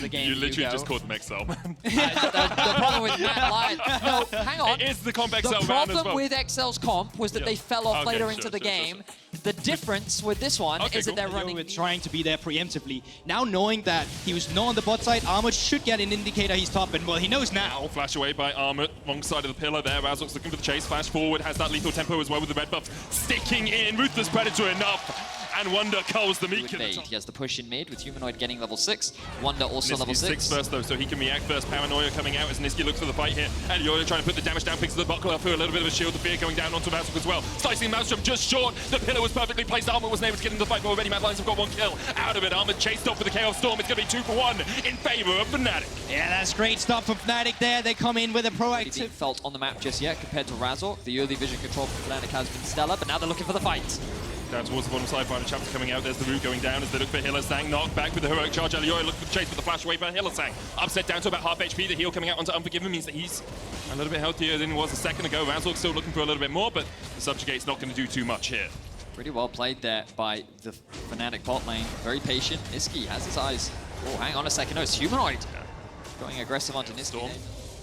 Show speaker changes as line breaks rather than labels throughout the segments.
the game.
You literally just called them XL.
The problem with Matt Lion... No, hang on.
It is the comp XL
The
man as
problem
well.
with XL's comp was that they fell off later into the game. The difference with this one is that they're running...
We're trying to be there preemptively. Now knowing that he was not on the bot side, Armut should get an indicator he's top, and well, he knows now.
Flash away by Armut, wrong side of the pillar there. Razork's looking for the chase, flash forward, has that lethal tempo as well with the red buff. Sticking in, Ruthless Predator enough. And Wonder culls the meek.
He has the push in mid with Humanoid getting level 6. Wonder also level 6.
First though, so he can react first. Paranoia coming out as Niski looks for the fight here. And Yoda trying to put the damage down, picks the buckler for a little bit of a shield. The fear going down onto Razork as well. Slicing Maelstrom just short. The pillar was perfectly placed. Armut wasn't able to get into the fight, but already Mad Lions have got one kill out of it. Armut chased off with the Chaos Storm. It's going to be 2 for 1 in favor of Fnatic.
Yeah, that's great stuff from Fnatic there. They come in with a proactive...
Being felt on the map just yet compared to Razork. The early vision control from Fnatic has been stellar, but now they're looking for the fight.
Down towards the bottom side, final chapter coming out. There's the root going down as they look for Hylissang. Knocked back with the heroic charge. Alioya looking for the chase with the flash away by Hylissang. Upset down to about half HP. The heal coming out onto Unforgiven means that he's a little bit healthier than he was a second ago. Razork still looking for a little bit more, but the Subjugate's not going to do too much here.
Pretty well played there by the Fnatic bot lane. Very patient. Niski has his eyes. Oh, hang on a second. No, it's Humanoid. Going aggressive onto Niski.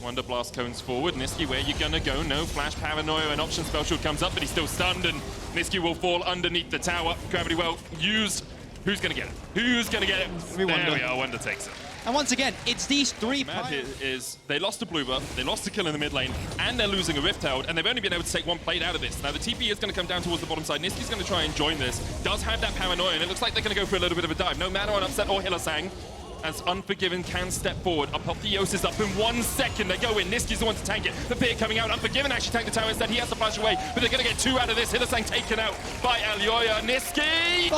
Wonder Blast cones forward. Niski, where you gonna go? No flash, Paranoia, an option spell shield comes up, but he's still stunned, and Niski will fall underneath the tower. Gravity well used. Who's gonna get it? Who's gonna get it? There we are, Wonder takes it.
And once again, it's these three...
Mad here is they lost a blue buff, they lost a kill in the mid lane, and they're losing a Rift Herald, and they've only been able to take one plate out of this. Now the TP is going to come down towards the bottom side. Niski's going to try and join this. Does have that Paranoia, and it looks like they're going to go for a little bit of a dive. No matter on Upset or Hylissang, as Unforgiven can step forward. Apotheosis up in 1 second. They go in. Niski's the one to tank it. The fear coming out. Unforgiven actually tanked the tower instead. He has to flash away, but they're going to get 2 out of this. Hylissang taken out by Alioya. Niski!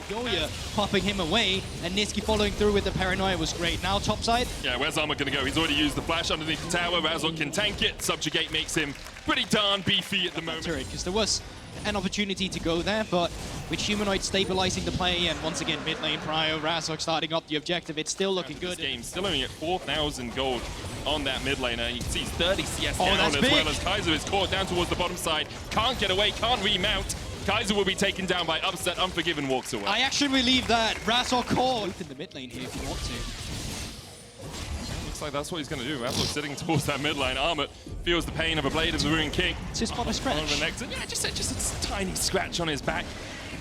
Alioya popping him away, and Niski following through with the Paranoia was great. Now top side.
Yeah, where's Armut going to go? He's already used the flash underneath the tower. Razork can tank it. Subjugate makes him pretty darn beefy at the moment.
Because there was an opportunity to go there, but with Humanoid stabilizing the play, and once again mid lane Prio, Razork starting up the objective, it's still looking good.
This game still only at 4,000 gold on that mid laner. You can see he's 30 CS down,
that's
as
big.
well as Kaiser is caught down towards the bottom side. Can't get away, can't remount. Kaiser will be taken down by Upset. Unforgiven walks away.
I actually believe that. Razork caught in the mid lane here if you want to.
Looks like that's what he's going to do. Razork sitting towards that mid lane. Armut feels the pain of a blade of the Ruined King.
It's just on a scratch.
Yeah, just a tiny scratch on his back.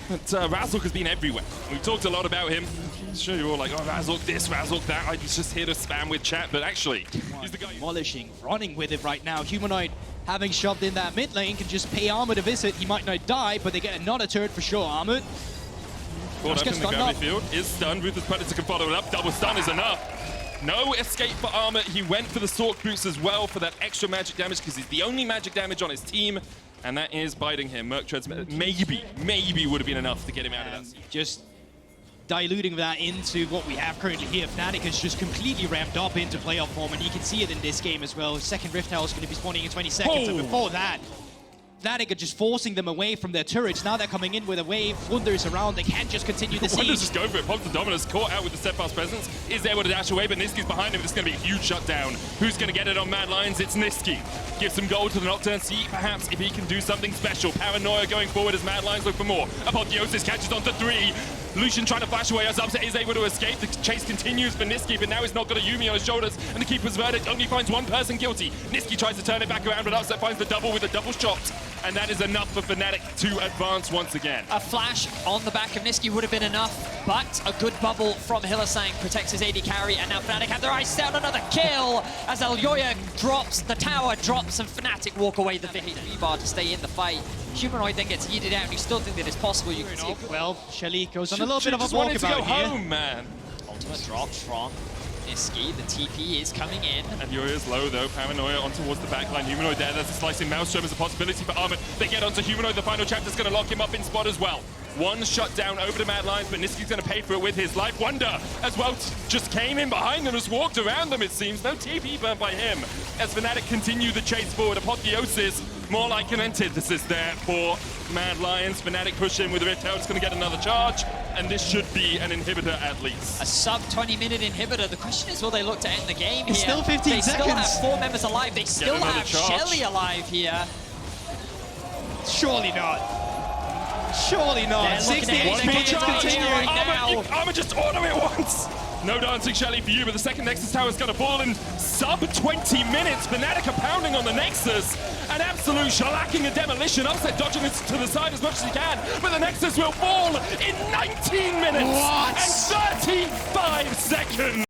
But Razork has been everywhere. We've talked a lot about him. I'm sure you're all like, oh, Razork this, Razork that. He's just here to spam with chat, but actually, he's the guy.
Demolishing, running with it right now. Humanoid having shoved in that mid lane can just pay Armut a visit. He might not die, but they get another turret for sure. Armut.
Caught up in the gravity field, is stunned. Ruthless Predator can follow it up. Double stun is enough. No escape for Armut. He went for the Sork boots as well for that extra magic damage because he's the only magic damage on his team, and that is biting him. Merc Treads maybe would have been enough to get him out of that.
Just diluting that into what we have currently here. Fnatic has just completely ramped up into playoff form, and you can see it in this game as well. Second Rift Herald is going to be spawning in 20 seconds, and before that, Fnatic are just forcing them away from their turrets. Now they're coming in with a wave. Wonder is around. They can't just continue the siege.
Wonder's just going for it. Pops the Dominus, caught out with the steadfast presence. Is able to dash away, but Niski's behind him. This is going to be a huge shutdown. Who's going to get it on Mad Lions? It's Niski. Give some gold to the Nocturne. See perhaps if he can do something special. Paranoia going forward as Mad Lions look for more. Apotheosis catches onto 3. Lucian trying to flash away as Upset is able to escape. The chase continues for Niski, but now he's not got a Yumi on his shoulders, and the Keeper's verdict only finds one person guilty. Niski tries to turn it back around, but Upset finds the double with a double shot, and that is enough for Fnatic to advance once again.
A flash on the back of Niski would have been enough, but a good bubble from Hylissang protects his AD carry, and now Fnatic have their eyes set on another kill as Alioya drops, the tower drops, and Fnatic walk away the rebar to stay in the fight. Humanoid then gets yeeted out, and you still think that it's possible. You can see it.
Well, Shelly goes on a little bit of a walkabout here.
Home, man.
Ultimate drop from Niski. The TP is coming in.
And Yoya's low though. Paranoia on towards the backline. Humanoid there. There's a slicing Maelstrom as a possibility for Armut. They get onto Humanoid. The final chapter's going to lock him up in spot as well. One shutdown over to Mad Lions, but Niski's going to pay for it with his life. Wonder as well just came in behind them, just walked around them, it seems. No TP burnt by him. As Fnatic continue the chase forward, Apotheosis, more like an antithesis there for Mad Lions. Fnatic push in with Rift Herald. It's going to get another charge, and this should be an inhibitor at least.
A sub 20-minute inhibitor. The question is, will they look to end the game here?
It's still 15 seconds.
They still have 4 members alive. They still have Shelly alive here.
Surely not. Surely not. 68 seconds continuing
right now.
Armut just auto it once. No dancing, Shelly, for you, but the second Nexus tower is going to fall in sub 20 minutes. Fnatic are pounding on the Nexus. An absolute shellacking and demolition. Upset dodging it to the side as much as he can, but the Nexus will fall in 19 minutes and 35 seconds.